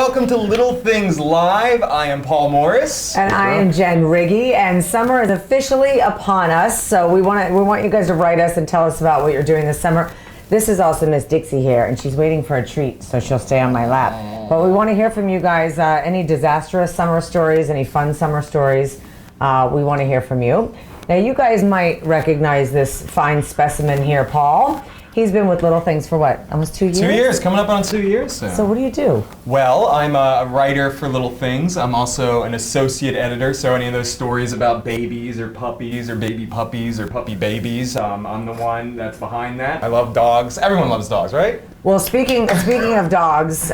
welcome to Little Things Live. I am Paul Morris. And I am Jen Riggy, and summer is officially upon us, so we want you guys to write us and tell us about what you're doing this summer. This is also Miss Dixie here, and she's waiting for a treat, so she'll stay on my lap. But we want to hear from you guys, any disastrous summer stories, any fun summer stories, we want to hear from you. Now you guys might recognize this fine specimen here, Paul. He's been with Little Things for what, almost 2 years? 2 years, coming up on 2 years soon. So what do you do? Well, I'm a writer for Little Things. I'm also an associate editor, so any of those stories about babies or baby puppies or puppy babies, I'm the one that's behind that. I love dogs. Everyone loves dogs, right? Well, speaking of dogs,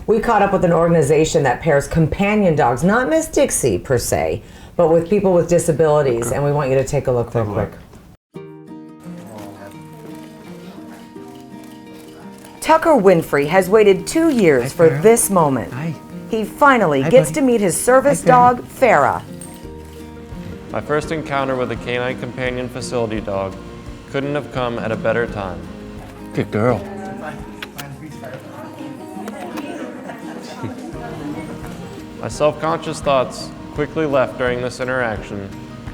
we caught up with an organization that pairs companion dogs, not Miss Dixie per se, but with people with disabilities, and we want you to take a look real quick. Tucker Winfrey has waited 2 years for this moment. He finally gets to meet his service dog, Farah. My first encounter with a canine companion facility dog couldn't have come at a better time. Good girl. My self-conscious thoughts quickly left during this interaction,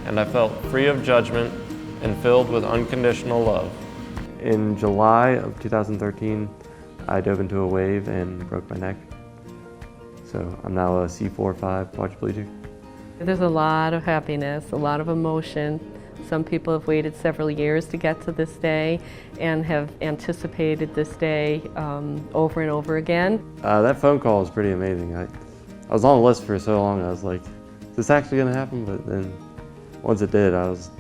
and I felt free of judgment and filled with unconditional love. In July of 2013, I dove into a wave and broke my neck. So I'm now a C4-5 quadriplegic. There's a lot of happiness, a lot of emotion. Some people have waited several years to get to this day and have anticipated this day over and over again. That phone call was pretty amazing. I was on the list for so long, I was like, is this actually gonna happen? But then once it did, I was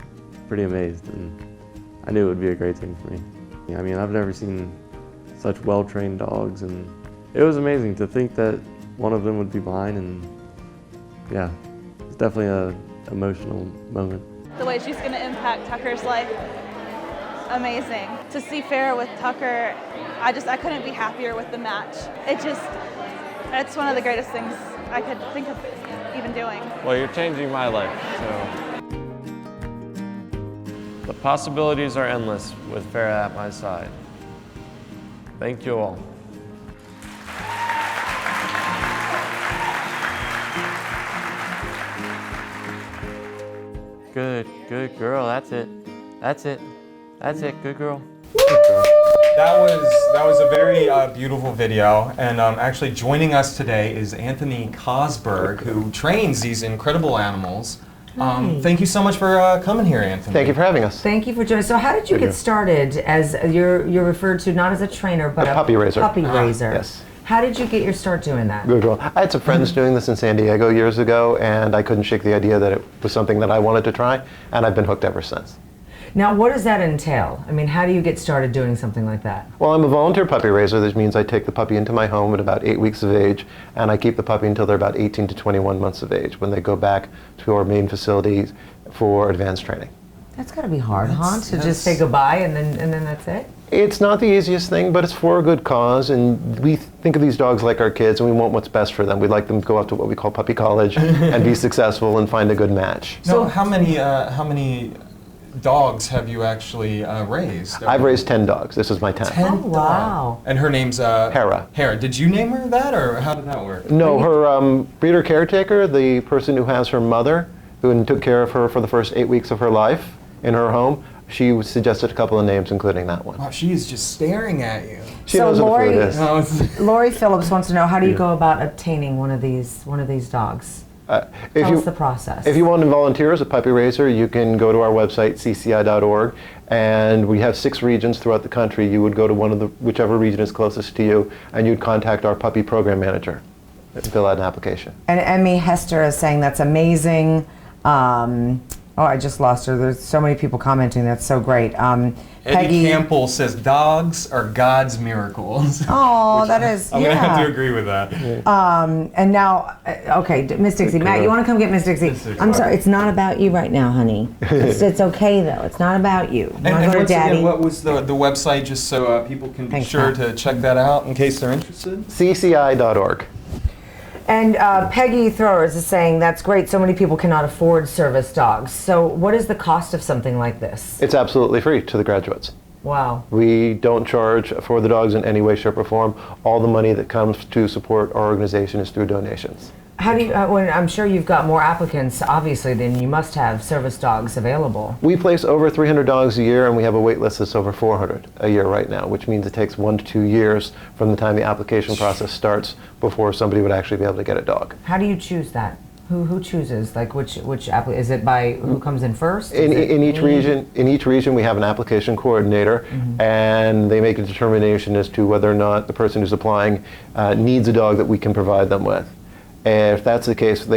pretty amazed, and I knew it would be a great thing for me. I mean, I've never seen such well-trained dogs, and it was amazing to think that one of them would be mine, and yeah, it's definitely an emotional moment. The way she's going to impact Tucker's life, amazing. To see Farah with Tucker, I couldn't be happier with the match. It's one of the greatest things I could think of even doing. Well, you're changing my life, so. The possibilities are endless with Farah at my side. Thank you all. Good girl, that's it, good girl. That was a very beautiful video, and actually joining us today is Anthony Cosberg, who trains these incredible animals. Thank you so much for coming here, Anthony. Thank you for having us. Thank you for joining. So how did you get started as you're referred to not as a trainer, but a puppy raiser? Puppy raiser. Yes. How did you get your start doing that? Good girl. I had some friends doing this in San Diego years ago, and I couldn't shake the idea that it was something that I wanted to try, and I've been hooked ever since. Now, what does that entail? I mean, how do you get started doing something like that? Well, I'm a volunteer puppy raiser. This means I take the puppy into my home at about 8 weeks of age, and I keep the puppy until they're about 18 to 21 months of age, when they go back to our main facilities for advanced training. That's got to be hard, huh? To just say goodbye and then that's it? It's not the easiest thing, but it's for a good cause, and we think of these dogs like our kids, and we want what's best for them. We'd like them to go out to what we call puppy college and be successful and find a good match. So how many dogs have you actually raised? I've raised 10 dogs. This is my 10th. 10 Oh, wow. And her name's Hera. Hera. Did you name her that, or how did that work? No, her breeder caretaker, the person who has her mother, who took care of her for the first 8 weeks of her life in her home, she suggested a couple of names, including that one. Wow, she is just staring at you. She knows what food is. Lori Phillips wants to know, how do you go about obtaining one of these dogs? Tell us the process. If you want to volunteer as a puppy raiser, you can go to our website, cci.org, and we have 6 regions throughout the country. You would go to whichever region is closest to you, and you'd contact our puppy program manager and fill out an application. And Emmy Hester is saying that's amazing. Oh, I just lost her. There's so many people commenting. That's so great. Eddie Campbell says dogs are God's miracles. Oh, that is. I'm yeah. gonna have to agree with that. And now, okay, Miss Dixie, Matt, you want to come get Miss Dixie? I'm sorry, it's not about you right now, honey. It's okay though. It's not about you. And once again, what was the website, just so people can be sure to check that out in case they're interested? cci.org. And Peggy Throwers is saying, that's great, so many people cannot afford service dogs. So what is the cost of something like this? It's absolutely free to the graduates. Wow. We don't charge for the dogs in any way, shape, or form. All the money that comes to support our organization is through donations. How do you, when I'm sure you've got more applicants, obviously, then you must have service dogs available. We place over 300 dogs a year, and we have a wait list that's over 400 a year right now, which means it takes 1 to 2 years from the time the application process starts before somebody would actually be able to get a dog. How do you choose that? Who chooses? Like which is it by who comes in first? In each region, we have an application coordinator, and they make a determination as to whether or not the person who's applying needs a dog that we can provide them with. And if that's the case,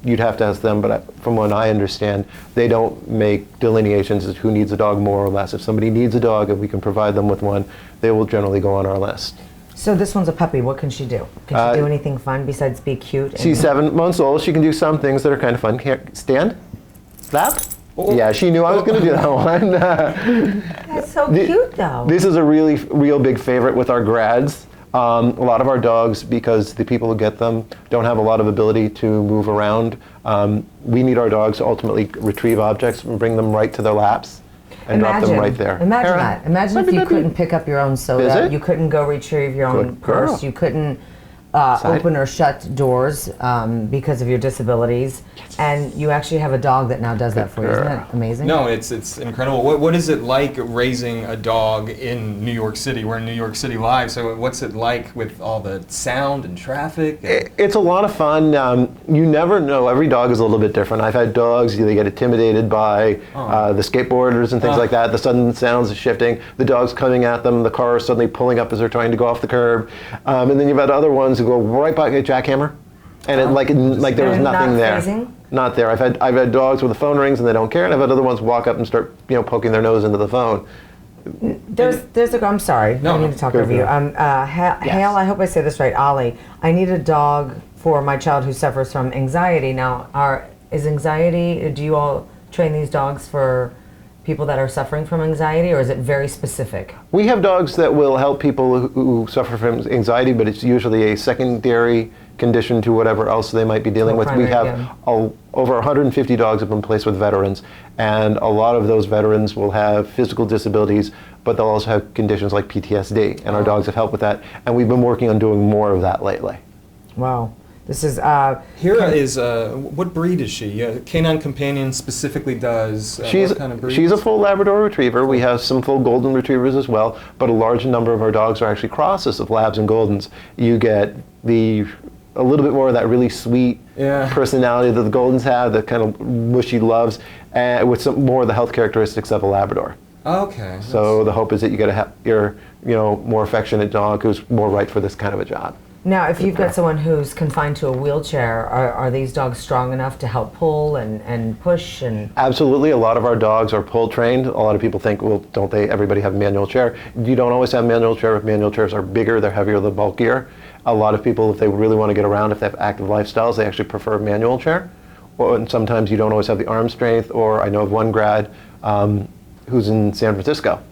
you'd have to ask them, but from what I understand, they don't make delineations as to who needs a dog more or less. If somebody needs a dog and we can provide them with one, they will generally go on our list. So this one's a puppy. What can she do? Can she do anything fun besides be cute? She's 7 months old. She can do some things that are kind of fun. Stand? Lap? Oh. Yeah, she knew I was going to do that one. That's so cute, though. This is a real big favorite with our grads. A lot of our dogs, because the people who get them don't have a lot of ability to move around, we need our dogs to ultimately retrieve objects and bring them right to their laps and drop them right there. Imagine Hera, that. Imagine if you couldn't pick up your own soda. Visit? You couldn't go retrieve your own Good girl. purse. You couldn't open or shut doors because of your disabilities. And you actually have a dog that now does that for you. Isn't that amazing? No, it's incredible. What is it like raising a dog in New York City? We're in New York City live, so what's it like with all the sound and traffic? It's a lot of fun. You never know. Every dog is a little bit different. I've had dogs, they get intimidated by the skateboarders and things like that. The sudden sounds of shifting, the dog's coming at them, the car is suddenly pulling up as they're trying to go off the curb. And then you've had other ones who go right by a jackhammer. And it, like there was nothing there. Phasing? Not there. I've had dogs where the phone rings and they don't care, and I've had other ones walk up and start poking their nose into the phone. I'm sorry. No, I need to talk go over you. for it. Hale, I hope I say this right. Ollie, I need a dog for my child who suffers from anxiety. Now, do you all train these dogs for people that are suffering from anxiety, or is it very specific? We have dogs that will help people who suffer from anxiety, but it's usually a secondary condition to whatever else they might be dealing with. We have over 150 dogs have been placed with veterans, and a lot of those veterans will have physical disabilities, but they'll also have conditions like PTSD, and our dogs have helped with that, and we've been working on doing more of that lately. Wow. This is Hera is what breed is she? Canine Companion specifically does. What kind of breed? She's a full Labrador Retriever. We have some full Golden Retrievers as well, but a large number of our dogs are actually crosses of Labs and Goldens. You get a little bit more of that really sweet personality that the Goldens have, the kind of mushy loves, with some more of the health characteristics of a Labrador. Okay. So the hope is that you get your more affectionate dog who's more right for this kind of a job. Now, if you've got someone who's confined to a wheelchair, are these dogs strong enough to help pull and push? And Absolutely. A lot of our dogs are pull trained. A lot of people think, well, don't everybody have a manual chair? You don't always have a manual chair. Manual chairs are bigger, they're heavier, they're bulkier. A lot of people, if they really want to get around, if they have active lifestyles, they actually prefer a manual chair. And sometimes you don't always have the arm strength, or I know of one grad who's in San Francisco.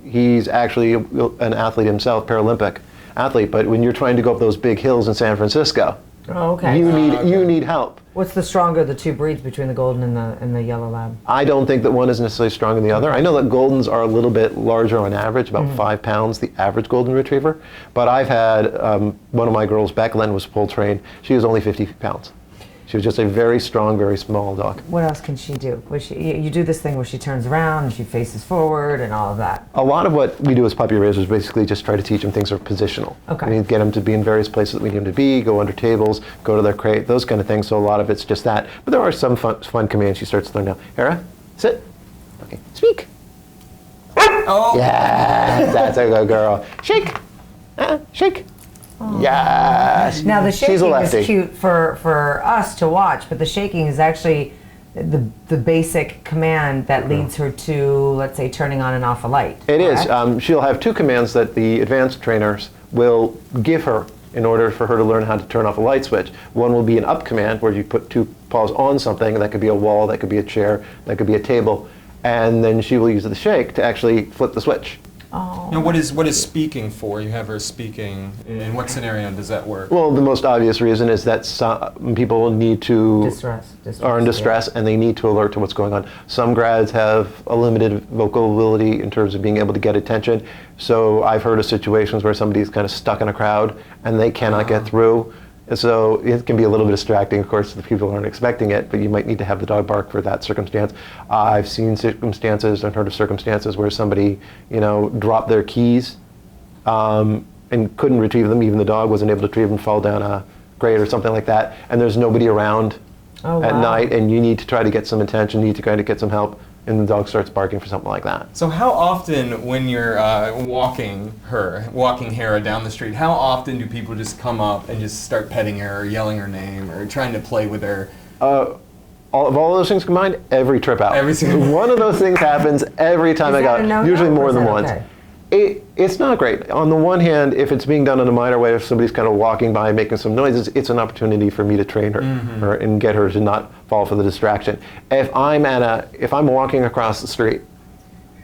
He's actually an athlete himself, Paralympic athlete, but when you're trying to go up those big hills in San Francisco, you need help. What's the stronger, the two breeds between the Golden and the Yellow Lab? I don't think that one is necessarily stronger than the other. I know that Goldens are a little bit larger on average, about 5 pounds, the average Golden Retriever. But I've had one of my girls, Becklin, was full trained. She was only 50 pounds. She was just a very strong, very small dog. What else can she do? You do this thing where she turns around and she faces forward and all of that. A lot of what we do as puppy raisers basically just try to teach them things that are positional. Okay. We get them to be in various places that we need them to be, go under tables, go to their crate, those kind of things. So a lot of it's just that. But there are some fun commands she starts to learn now. Hera, sit. Okay, speak. Oh. Yeah, that's a good girl. Shake. Shake. Yes. Now the She's a shaking lefty. is cute for us to watch, but the shaking is actually the basic command that leads her to, let's say, turning on and off a light. It is. correct? She'll have 2 commands that the advanced trainers will give her in order for her to learn how to turn off a light switch. One will be an up command where you put 2 paws on something. That could be a wall, that could be a chair, that could be a table. And then she will use the shake to actually flip the switch. Oh. Now, what is speaking for? You have her speaking. In what scenario does that work? Well, the most obvious reason is that some people need to are in distress, and they need to alert to what's going on. Some grads have a limited vocal ability in terms of being able to get attention. So I've heard of situations where somebody's kind of stuck in a crowd and they cannot get through. And so it can be a little bit distracting, of course, to the people who aren't expecting it, but you might need to have the dog bark for that circumstance. I've seen circumstances, I've heard of circumstances where somebody, dropped their keys and couldn't retrieve them. Even the dog wasn't able to retrieve them, fall down a grate or something like that, and there's nobody around at night, and you need to try to get some attention, you need to kind of get some help, and the dog starts barking for something like that. So how often, when you're walking Hera down the street, how often do people just come up and just start petting her or yelling her name or trying to play with her? All those things combined, every trip out. Every single one of those things happens every time I go, usually more than once. Okay? It's not great. On the one hand, if it's being done in a minor way, if somebody's kind of walking by making some noises, it's an opportunity for me to train her, and get her to not fall for the distraction. If I'm walking across the street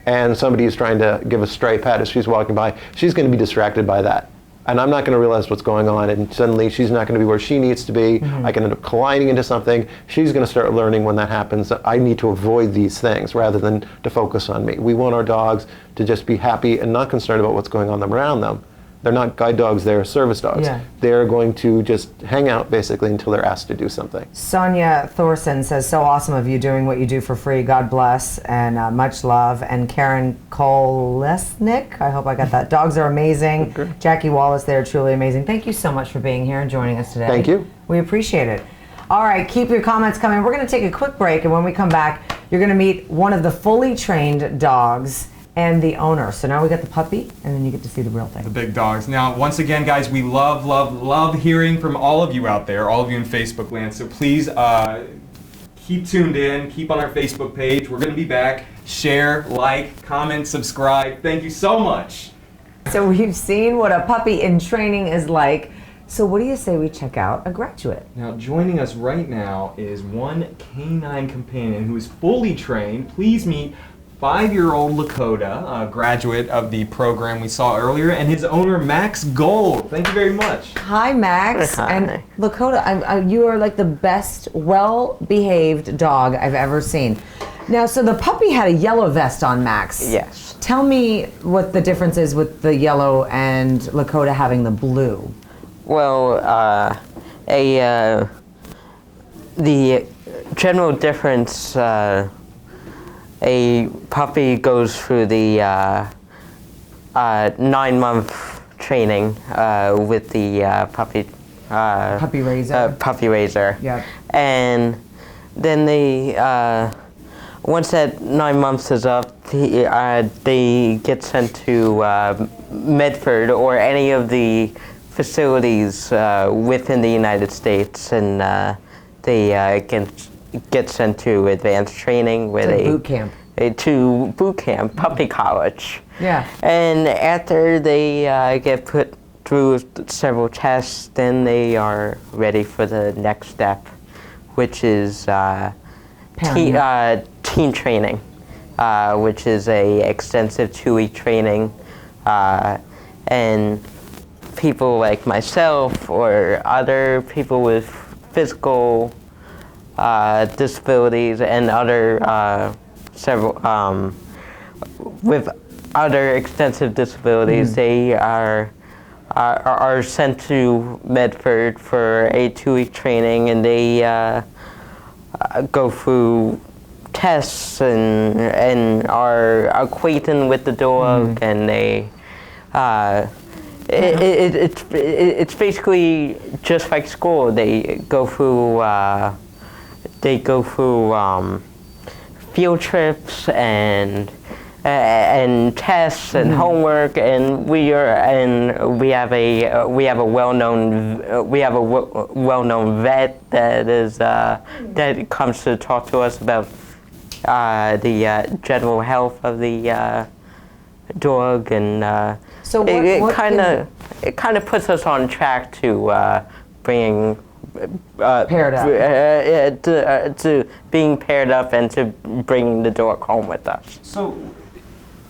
and somebody is trying to give a stray pet as she's walking by, she's going to be distracted by that. And I'm not going to realize what's going on, and suddenly she's not going to be where she needs to be. I can end up colliding into something. She's going to start learning when that happens that I need to avoid these things rather than to focus on me. We want our dogs to just be happy and not concerned about what's going on around them. They're not guide dogs, they're service dogs. Yeah. They're going to just hang out basically until they're asked to do something. Sonia Thorson says, so awesome of you doing what you do for free. God bless and much love. And Karen Kolesnik, I hope I got that. Dogs are amazing. Okay. Jackie Wallace, they're truly amazing. Thank you so much for being here and joining us today. Thank you. We appreciate it. All right, keep your comments coming. We're going to take a quick break, and when we come back, you're going to meet one of the fully trained dogs and the owner. So now we got the puppy, and then you get to see the real thing. The big dogs. Now, once again, guys, we love hearing from all of you out there, all of you in Facebook land. So please keep tuned in, keep on our Facebook page. We're going to be back. Share, like, comment, subscribe. Thank you so much. So we've seen what a puppy in training is like. So what do you say we check out a graduate? Now, joining us right now is one canine companion who is fully trained. Please meet 5-year-old Lakota, a graduate of the program we saw earlier, and his owner, Max Gold. Thank you very much. Hi, Max. Hi. And Lakota, you are like the best, well-behaved dog I've ever seen. Now, so the puppy had a yellow vest on, Max. Yes. Tell me what the difference is with the yellow and Lakota having the blue. Well, the general difference, a puppy goes through the 9-month training with the Puppy raiser. Puppy raiser. Yep. And then they, once that 9 months is up, they get sent to Medford or any of the facilities within the United States, and they get sent to advanced training where they boot camp. To boot camp, puppy college. Yeah. And after they get put through several tests, then they are ready for the next step, which is teen training, which is a extensive 2-week training, and people like myself or other people with physical disabilities and other several with other extensive disabilities, they are sent to Medford for a 2-week training, and they go through tests and are acquainted with the dog, and they it's basically just like school. They go through field trips and tests and homework, and we have a well-known vet that comes to talk to us about the general health of the dog, and So it kind of puts us on track to bringing Paired up. to being paired up and to bringing the dog home with us. So,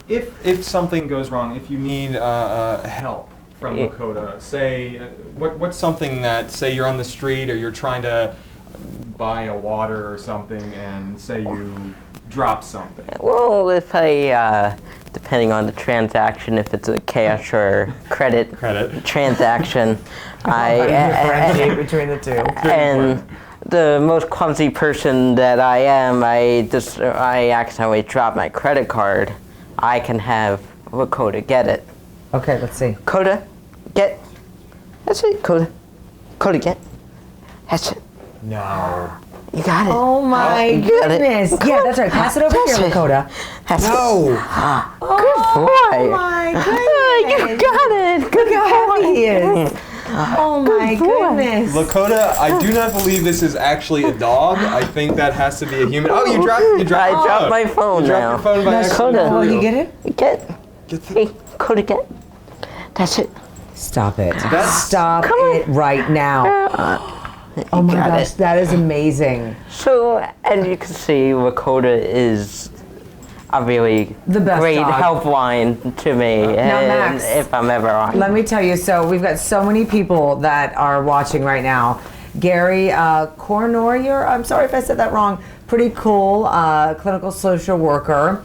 If something goes wrong, if you need help from Lakota, say, what's something that, say you're on the street or you're trying to buy a water or something, and say you drop something? Well, if I, depending on the transaction, if it's a cash or credit transaction, differentiate between the two. And the most clumsy person that I am, I accidentally drop my credit card. I can have Lakota get it. Okay, let's see. Coda, get. That's it, Coda. Coda, get. That's it. No. You got it. Oh my You got it. goodness. Yeah, that's right. Pass it over That's here, it. Lakota. That's it. Good boy. Oh my You goodness. got it. Look how happy he is. Oh my goodness. Lakota, I do not believe this is actually a dog. I think that has to be a human. Oh, you dropped I dropped my phone You dropped now. your phone by Now, accident. Coda. Will he get it? Get. Get the- Hey, Coda, get. That's it. Stop it. That's- Stop it right now. Oh my got gosh, it. that is amazing. So, as you can see, Lakota is a really The best great dog. helpline to me. Now, and Max, if I'm ever on. Let me tell you, so we've got so many people that are watching right now. Gary Cornorier, I'm sorry if I said that wrong, pretty cool clinical social worker,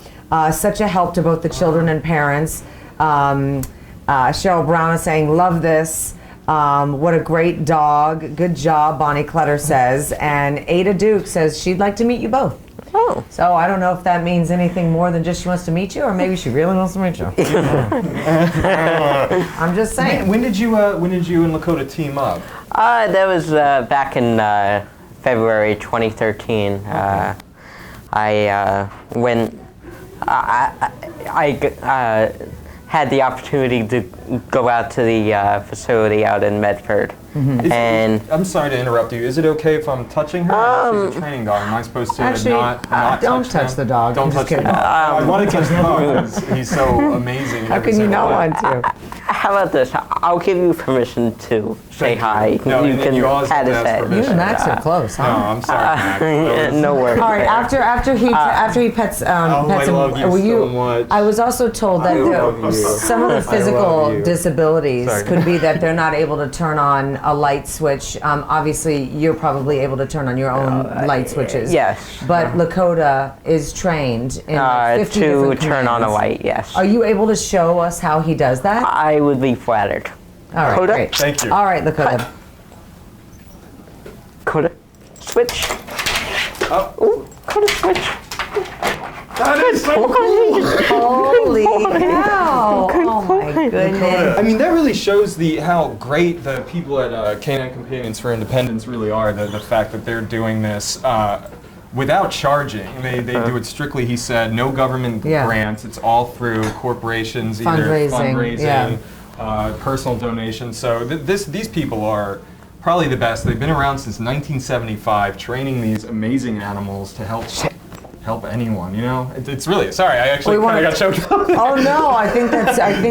such a help to both the children and parents. Cheryl Brown is saying, love this. What a great dog. Good job, Bonnie Clutter says. And Ada Duke says she'd like to meet you both. Oh. So I don't know if that means anything more than just she wants to meet you, or maybe she really wants to meet you. I'm just saying. When did you and Lakota team up? That was back in February 2013. I had the opportunity to go out to the facility out in Medford. And I'm sorry to interrupt you. Is it okay if I'm touching her? She's a training dog. Am I supposed to Actually, not don't touch touch him? the dog. Don't I'm just touch the kidding. dog. I want to touch the dog because he's so amazing. in How every can you single not way. want to? how about this? I'll give you permission to say Thank hi. you. No, and can you always have pat to his ask head. permission. You and Max are close, No, huh? I'm sorry, Max. That was- No worries. All right. After he pets I him, love you will so much. I was also told that love you. some of the I physical love you. disabilities Sorry. could be that they're not able to turn on a light switch. Obviously, you're probably able to turn on your own light switches. Yes. But Lakota is trained in like 50 To different turn on a commands. light, yes. Are you able to show us how he does that? I would be flattered. All right, Coda? great. Thank you. All right, Lakota. Coda, switch. Oh. Ooh, Coda, switch. That is so Holy cow! Oh my goodness. I mean, that really shows how great the people at Canine Companions for Independence really are. The fact that they're doing this without charging. They do it strictly, he said, no government Yeah. grants. It's all through corporations, either Fundraising, yeah. personal donations. So these people are probably the best. They've been around since 1975, training these amazing animals to help anyone, you know? It's really, sorry, I actually We kind wanna- of got choked up. Oh no, I think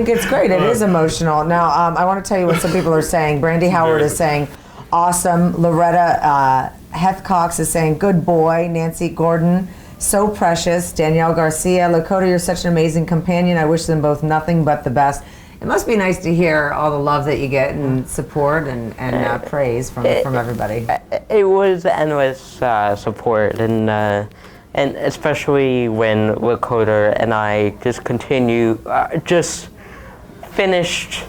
it's great. It is emotional. Now, I want to tell you what some people are saying. Brandy Howard is saying, awesome. Loretta Hethcox is saying, good boy. Nancy Gordon, so precious. Danielle Garcia, Lakota, you're such an amazing companion. I wish them both nothing but the best. It must be nice to hear all the love that you get and support and praise from everybody. It was endless support, and especially when Lakota and I just finished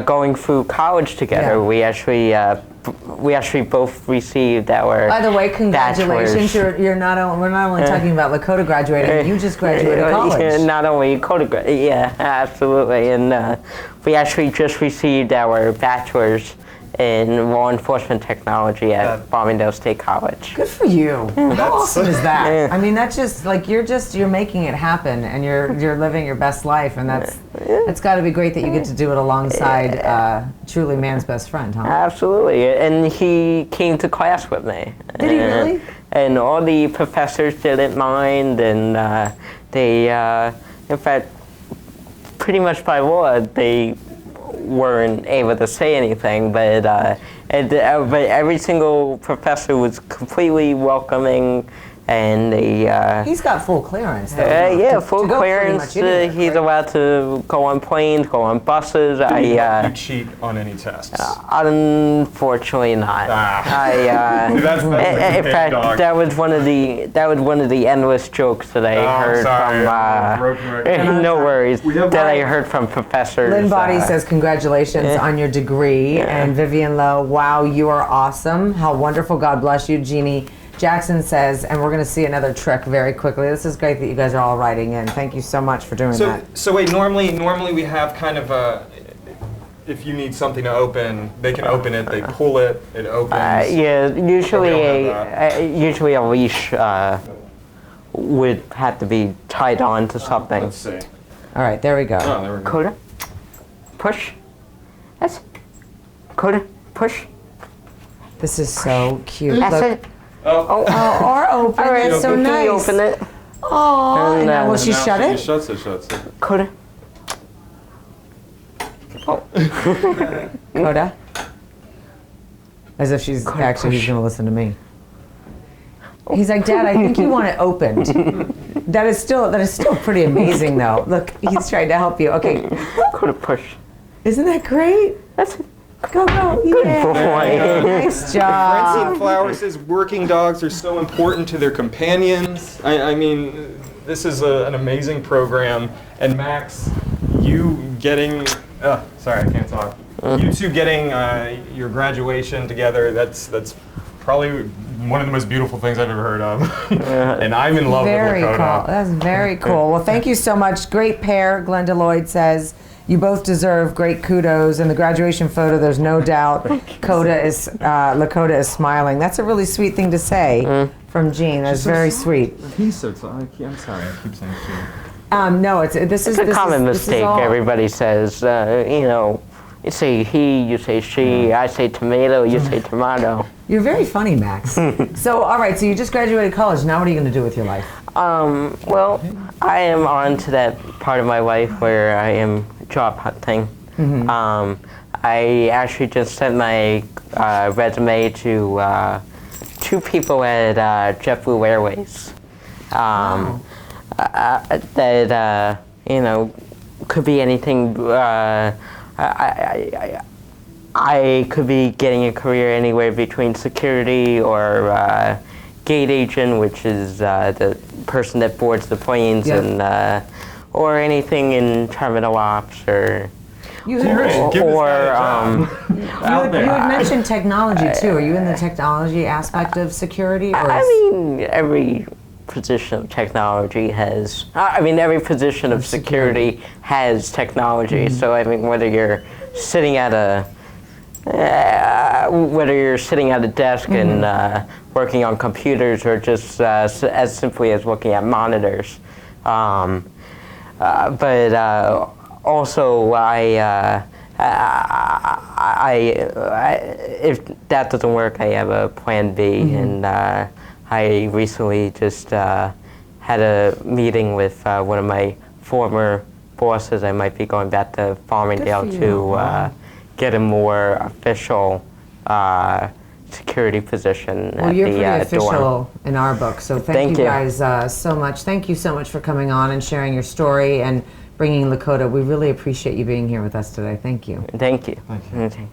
going through college together. Yeah. We actually both received our. By the way, congratulations! bachelor's. We're not only talking about Lakota graduating. You just graduated college. Yeah, not only Lakota, yeah, absolutely, and we actually just received our bachelor's in law enforcement technology at Farmingdale State College. Good for you. How awesome is that? I mean, that's just like you're making it happen, and you're living your best life, and that's got to be great that you get to do it alongside truly man's best friend, huh? Absolutely, and he came to class with me. Did he really? And all the professors didn't mind, and they, in fact, pretty much by law, they weren't able to say anything, but every single professor was completely welcoming and they. He's got full clearance. Though, Yeah, to full go pretty clearance. much anywhere, He's right? allowed to go on planes, go on buses. You cheat on any tests. Unfortunately not. That's In the fact, dog. that was one of the endless jokes that I heard from. No worries. That I heard from professors. Lynn Body says congratulations on your degree, and Vivian Lowe, wow, you are awesome. How wonderful. God bless you. Jeannie Jackson says, and we're going to see another trick very quickly. This is great that you guys are all writing in. Thank you so much for doing that. So wait, normally we have kind of a, if you need something to open, they can open it, they pull it, it opens. Yeah, usually don't a leash would have to be tied on to something. Let's see. All right, there we go. Oh, there we go. Coda, push. That's Coda, push. This is so cute. That's Look. it. Oh, Or open. All right, It's so can nice. you open it? Oh, And, now will she now shut she it? shuts it. Coda. Coda? As if she's Coda, actually he's push. going to listen to me. He's like, Dad, I think you want it opened. That is still pretty amazing, though. Look, he's trying to help you. Okay, Coda, push. isn't that great? That's it. Go, yeah. Boy. Nice job. Francine Flower says working dogs are so important to their companions. I mean, this is an amazing program. And Max, you getting, sorry, I can't talk. You two getting your graduation together, that's probably one of the most beautiful things I've ever heard of. And I'm in love Very with Lakota. cool. That's very cool. Well, thank you so much. Great pair. Glenda Lloyd says, you both deserve great kudos. In the graduation photo, there's no doubt Lakota is smiling. That's a really sweet thing to say from Jean. That's very sweet. He's so I'm sorry, I keep saying shit. No, this is It's a common this is mistake. all- Everybody says, you say he, you say she, I say tomato, you say tomato. You're very funny, Max. So, all right, so you just graduated college. Now what are you going to do with your life? Well, I am on to that part of my life where I am job hunting. I actually just sent my resume to 2 people at JetBlue Airways. That could be anything. I could be getting a career anywhere between security or gate agent, which is the person that boards the planes, and or anything in terminal ops or. You had mentioned technology too. Are you in the technology aspect of security? Or Every position of technology has. Every position of security has technology. So whether you're sitting at a desk and working on computers, or just as simply as looking at monitors, also, if that doesn't work, I have a plan B, and I recently just had a meeting with one of my former bosses. I might be going back to Farmingdale to get a more official security position well, at you're the pretty official dorm. in our book, so thank you guys so much. Thank you so much for coming on and sharing your story and bringing Lakota. We really appreciate you being here with us today. Thank you. Thank you. Thank you. Okay.